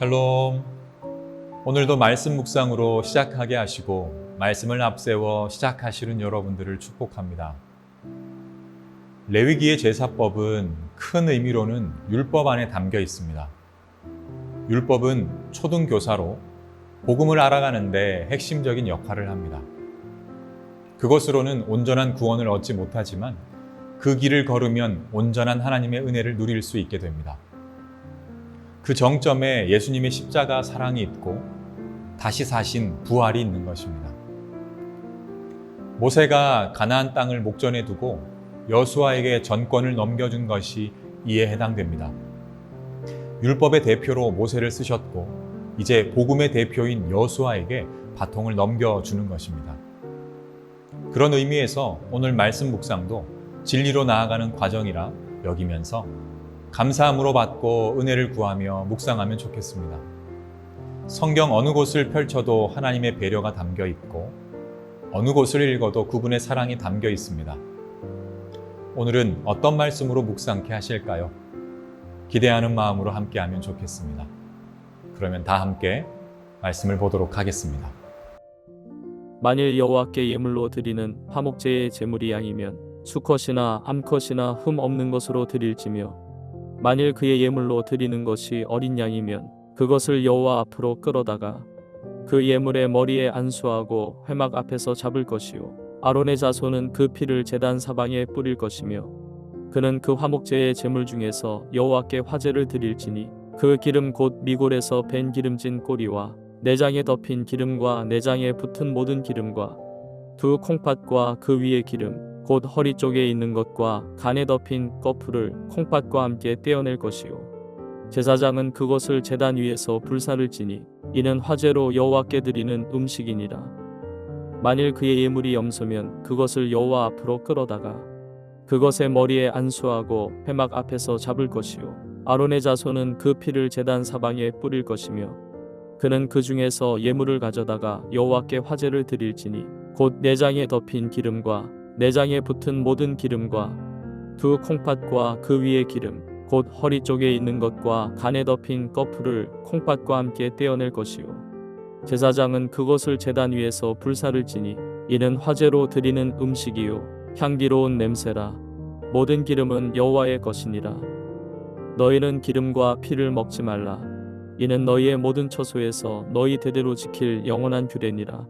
샬롬. 오늘도 말씀 묵상으로 시작하게 하시고 말씀을 앞세워 시작하시는 여러분들을 축복합니다. 레위기의 제사법은 큰 의미로는 율법 안에 담겨 있습니다. 율법은 초등교사로 복음을 알아가는데 핵심적인 역할을 합니다. 그것으로는 온전한 구원을 얻지 못하지만 그 길을 걸으면 온전한 하나님의 은혜를 누릴 수 있게 됩니다. 그 정점에 예수님의 십자가 사랑이 있고 다시 사신 부활이 있는 것입니다. 모세가 가나안 땅을 목전에 두고 여호수아에게 전권을 넘겨준 것이 이에 해당됩니다. 율법의 대표로 모세를 쓰셨고 이제 복음의 대표인 여호수아에게 바통을 넘겨주는 것입니다. 그런 의미에서 오늘 말씀 묵상도 진리로 나아가는 과정이라 여기면서 감사함으로 받고 은혜를 구하며 묵상하면 좋겠습니다. 성경 어느 곳을 펼쳐도 하나님의 배려가 담겨 있고 어느 곳을 읽어도 그분의 사랑이 담겨 있습니다. 오늘은 어떤 말씀으로 묵상케 하실까요? 기대하는 마음으로 함께하면 좋겠습니다. 그러면 다 함께 말씀을 보도록 하겠습니다. 만일 여호와께 예물로 드리는 화목제의 제물이 양이면 수컷이나 암컷이나 흠 없는 것으로 드릴지며 만일 그의 예물로 드리는 것이 어린 양이면 그것을 여호와 앞으로 끌어다가 그 예물의 머리에 안수하고 회막 앞에서 잡을 것이요 아론의 자손은 그 피를 제단 사방에 뿌릴 것이며 그는 그 화목제의 제물 중에서 여호와께 화제를 드릴지니 그 기름 곧 미골에서 밴 기름진 꼬리와 내장에 덮인 기름과 내장에 붙은 모든 기름과 두 콩팥과 그 위의 기름 곧 허리 쪽에 있는 것과 간에 덮인 꺼풀을 콩팥과 함께 떼어낼 것이요 제사장은 그것을 제단 위에서 불사를 지니 이는 화제로 여호와께 드리는 음식이니라. 만일 그의 예물이 염소면 그것을 여호와 앞으로 끌어다가 그것의 머리에 안수하고 회막 앞에서 잡을 것이요 아론의 자손은 그 피를 제단 사방에 뿌릴 것이며 그는 그 중에서 예물을 가져다가 여호와께 화제를 드릴지니 곧 내장에 덮인 기름과 내장에 붙은 모든 기름과 두 콩팥과 그 위의 기름 곧 허리 쪽에 있는 것과 간에 덮인 꺼풀을 콩팥과 함께 떼어낼 것이요 제사장은 그것을 제단 위에서 불사를 지니 이는 화제로 드리는 음식이요 향기로운 냄새라. 모든 기름은 여호와의 것이니라. 너희는 기름과 피를 먹지 말라. 이는 너희의 모든 처소에서 너희 대대로 지킬 영원한 규례니라.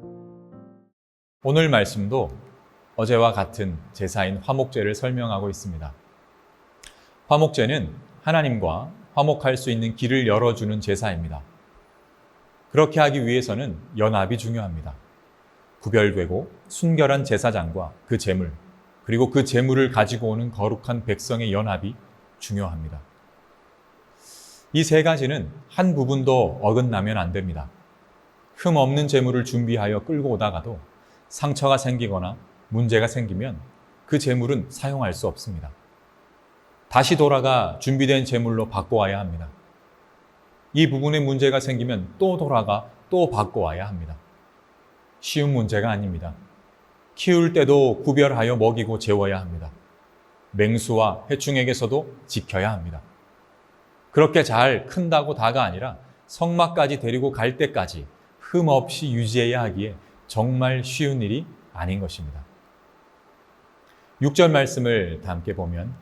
오늘 말씀도 어제와 같은 제사인 화목제를 설명하고 있습니다. 화목제는 하나님과 화목할 수 있는 길을 열어주는 제사입니다. 그렇게 하기 위해서는 연합이 중요합니다. 구별되고 순결한 제사장과 그 제물, 그리고 그 제물을 가지고 오는 거룩한 백성의 연합이 중요합니다. 이 세 가지는 한 부분도 어긋나면 안 됩니다. 흠 없는 제물을 준비하여 끌고 오다가도 상처가 생기거나 문제가 생기면 그 제물은 사용할 수 없습니다. 다시 돌아가 준비된 제물로 바꿔와야 합니다. 이 부분에 문제가 생기면 또 돌아가 또 바꿔와야 합니다. 쉬운 문제가 아닙니다. 키울 때도 구별하여 먹이고 재워야 합니다. 맹수와 해충에게서도 지켜야 합니다. 그렇게 잘 큰다고 다가 아니라 성막까지 데리고 갈 때까지 흠 없이 유지해야 하기에 정말 쉬운 일이 아닌 것입니다. 6절 말씀을 다 함께 보면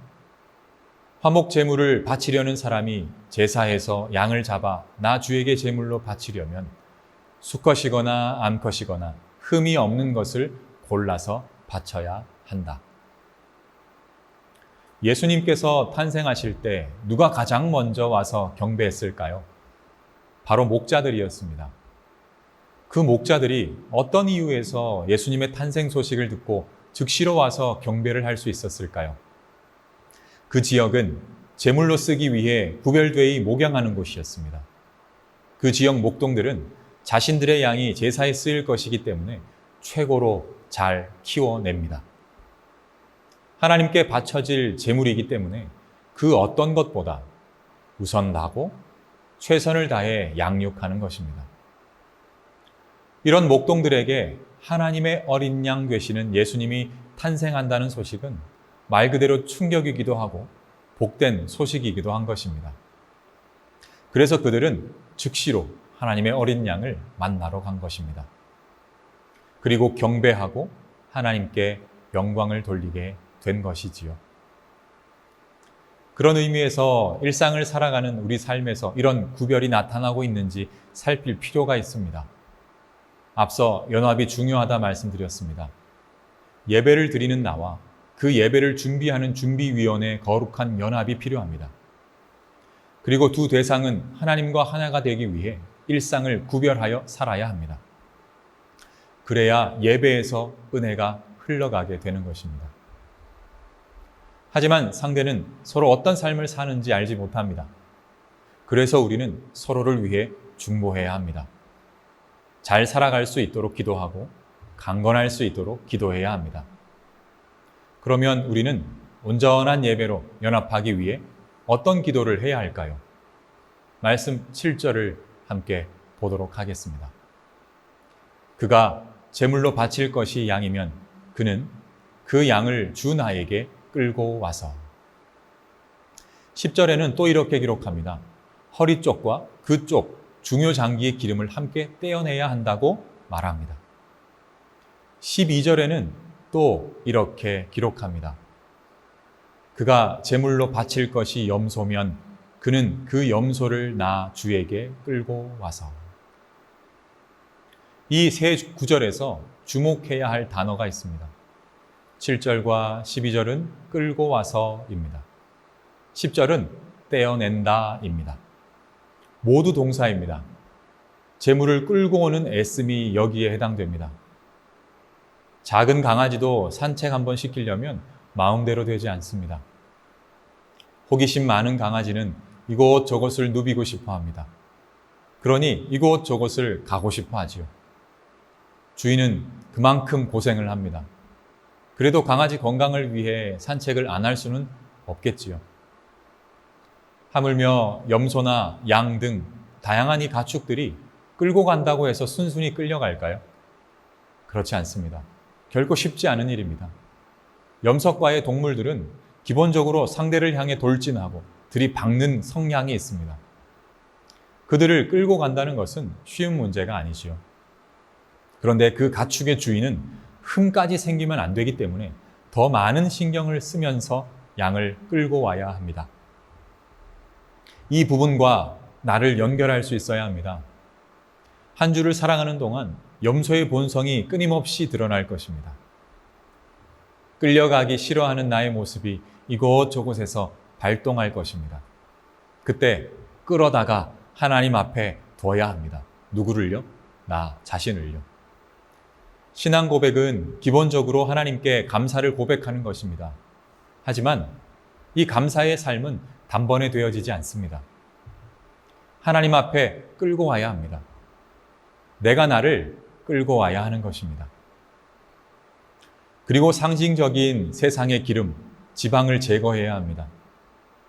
화목 제물을 바치려는 사람이 제사에서 양을 잡아 나 주에게 제물로 바치려면 수컷이거나 암컷이거나 흠이 없는 것을 골라서 바쳐야 한다. 예수님께서 탄생하실 때 누가 가장 먼저 와서 경배했을까요? 바로 목자들이었습니다. 그 목자들이 어떤 이유에서 예수님의 탄생 소식을 듣고 즉시로 와서 경배를 할 수 있었을까요? 그 지역은 제물로 쓰기 위해 구별되이 목양하는 곳이었습니다. 그 지역 목동들은 자신들의 양이 제사에 쓰일 것이기 때문에 최고로 잘 키워냅니다. 하나님께 바쳐질 제물이기 때문에 그 어떤 것보다 우선 나고 최선을 다해 양육하는 것입니다. 이런 목동들에게 하나님의 어린 양 되시는 예수님이 탄생한다는 소식은 말 그대로 충격이기도 하고 복된 소식이기도 한 것입니다. 그래서 그들은 즉시로 하나님의 어린 양을 만나러 간 것입니다. 그리고 경배하고 하나님께 영광을 돌리게 된 것이지요. 그런 의미에서 일상을 살아가는 우리 삶에서 이런 구별이 나타나고 있는지 살필 필요가 있습니다. 앞서 연합이 중요하다 말씀드렸습니다. 예배를 드리는 나와 그 예배를 준비하는 준비위원회의 거룩한 연합이 필요합니다. 그리고 두 대상은 하나님과 하나가 되기 위해 일상을 구별하여 살아야 합니다. 그래야 예배에서 은혜가 흘러가게 되는 것입니다. 하지만 상대는 서로 어떤 삶을 사는지 알지 못합니다. 그래서 우리는 서로를 위해 중보해야 합니다. 잘 살아갈 수 있도록 기도하고 강건할 수 있도록 기도해야 합니다. 그러면 우리는 온전한 예배로 연합하기 위해 어떤 기도를 해야 할까요? 말씀 7절을 함께 보도록 하겠습니다. 그가 제물로 바칠 것이 양이면 그는 그 양을 주 나에게 끌고 와서. 10절에는 또 이렇게 기록합니다. 허리 쪽과 그 쪽 중요 장기의 기름을 함께 떼어내야 한다고 말합니다. 12절에는 또 이렇게 기록합니다. 그가 제물로 바칠 것이 염소면 그는 그 염소를 나 주에게 끌고 와서. 이 세 구절에서 주목해야 할 단어가 있습니다. 7절과 12절은 끌고 와서입니다. 10절은 떼어낸다입니다. 모두 동사입니다. 제물을 끌고 오는 애씀이 여기에 해당됩니다. 작은 강아지도 산책 한번 시키려면 마음대로 되지 않습니다. 호기심 많은 강아지는 이곳저곳을 누비고 싶어 합니다. 그러니 이곳저곳을 가고 싶어 하지요. 주인은 그만큼 고생을 합니다. 그래도 강아지 건강을 위해 산책을 안 할 수는 없겠지요. 하물며 염소나 양 등 다양한 이 가축들이 끌고 간다고 해서 순순히 끌려갈까요? 그렇지 않습니다. 결코 쉽지 않은 일입니다. 염석과의 동물들은 기본적으로 상대를 향해 돌진하고 들이박는 성향이 있습니다. 그들을 끌고 간다는 것은 쉬운 문제가 아니지요. 그런데 그 가축의 주인은 흠까지 생기면 안 되기 때문에 더 많은 신경을 쓰면서 양을 끌고 와야 합니다. 이 부분과 나를 연결할 수 있어야 합니다. 한 주를 살아가는 동안 염소의 본성이 끊임없이 드러날 것입니다. 끌려가기 싫어하는 나의 모습이 이곳저곳에서 발동할 것입니다. 그때 끌어다가 하나님 앞에 둬야 합니다. 누구를요? 나 자신을요. 신앙 고백은 기본적으로 하나님께 감사를 고백하는 것입니다. 하지만 이 감사의 삶은 단번에 되어지지 않습니다. 하나님 앞에 끌고 와야 합니다. 내가 나를 끌고 와야 하는 것입니다. 그리고 상징적인 세상의 기름, 지방을 제거해야 합니다.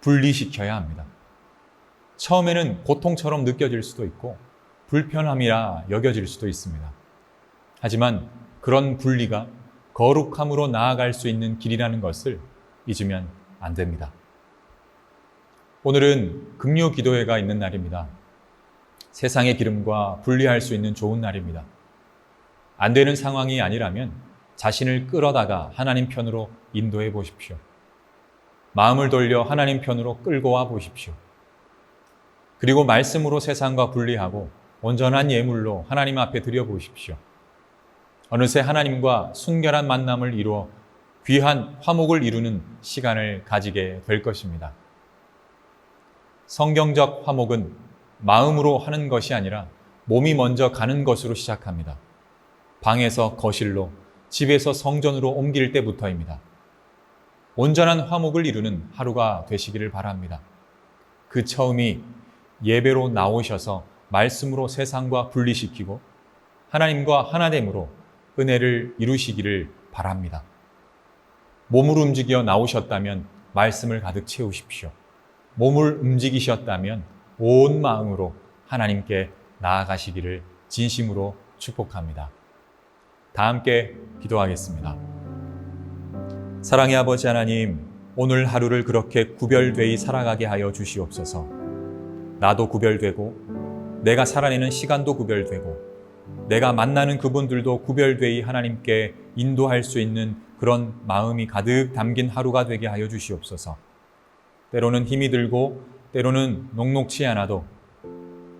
분리시켜야 합니다. 처음에는 고통처럼 느껴질 수도 있고 불편함이라 여겨질 수도 있습니다. 하지만 그런 분리가 거룩함으로 나아갈 수 있는 길이라는 것을 잊으면 안 됩니다. 오늘은 금요 기도회가 있는 날입니다. 세상의 기름과 분리할 수 있는 좋은 날입니다. 안 되는 상황이 아니라면 자신을 끌어다가 하나님 편으로 인도해 보십시오. 마음을 돌려 하나님 편으로 끌고 와 보십시오. 그리고 말씀으로 세상과 분리하고 온전한 예물로 하나님 앞에 드려 보십시오. 어느새 하나님과 순결한 만남을 이루어 귀한 화목을 이루는 시간을 가지게 될 것입니다. 성경적 화목은 마음으로 하는 것이 아니라 몸이 먼저 가는 것으로 시작합니다. 방에서 거실로, 집에서 성전으로 옮길 때부터입니다. 온전한 화목을 이루는 하루가 되시기를 바랍니다. 그 처음이 예배로 나오셔서 말씀으로 세상과 분리시키고 하나님과 하나됨으로 은혜를 이루시기를 바랍니다. 몸을 움직여 나오셨다면 말씀을 가득 채우십시오. 몸을 움직이셨다면 온 마음으로 하나님께 나아가시기를 진심으로 축복합니다. 다 함께 기도하겠습니다. 사랑의 아버지 하나님, 오늘 하루를 그렇게 구별되이 살아가게 하여 주시옵소서. 나도 구별되고 내가 살아내는 시간도 구별되고 내가 만나는 그분들도 구별되이 하나님께 인도할 수 있는 그런 마음이 가득 담긴 하루가 되게 하여 주시옵소서. 때로는 힘이 들고 때로는 녹록치 않아도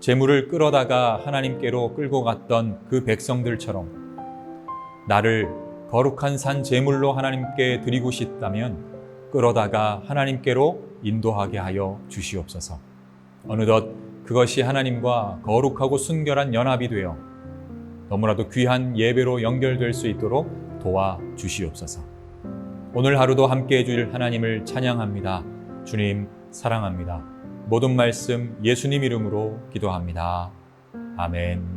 재물을 끌어다가 하나님께로 끌고 갔던 그 백성들처럼 나를 거룩한 산 제물로 하나님께 드리고 싶다면 끌어다가 하나님께로 인도하게 하여 주시옵소서. 어느덧 그것이 하나님과 거룩하고 순결한 연합이 되어 너무나도 귀한 예배로 연결될 수 있도록 도와 주시옵소서. 오늘 하루도 함께 해주실 하나님을 찬양합니다. 주님 사랑합니다. 모든 말씀 예수님 이름으로 기도합니다. 아멘.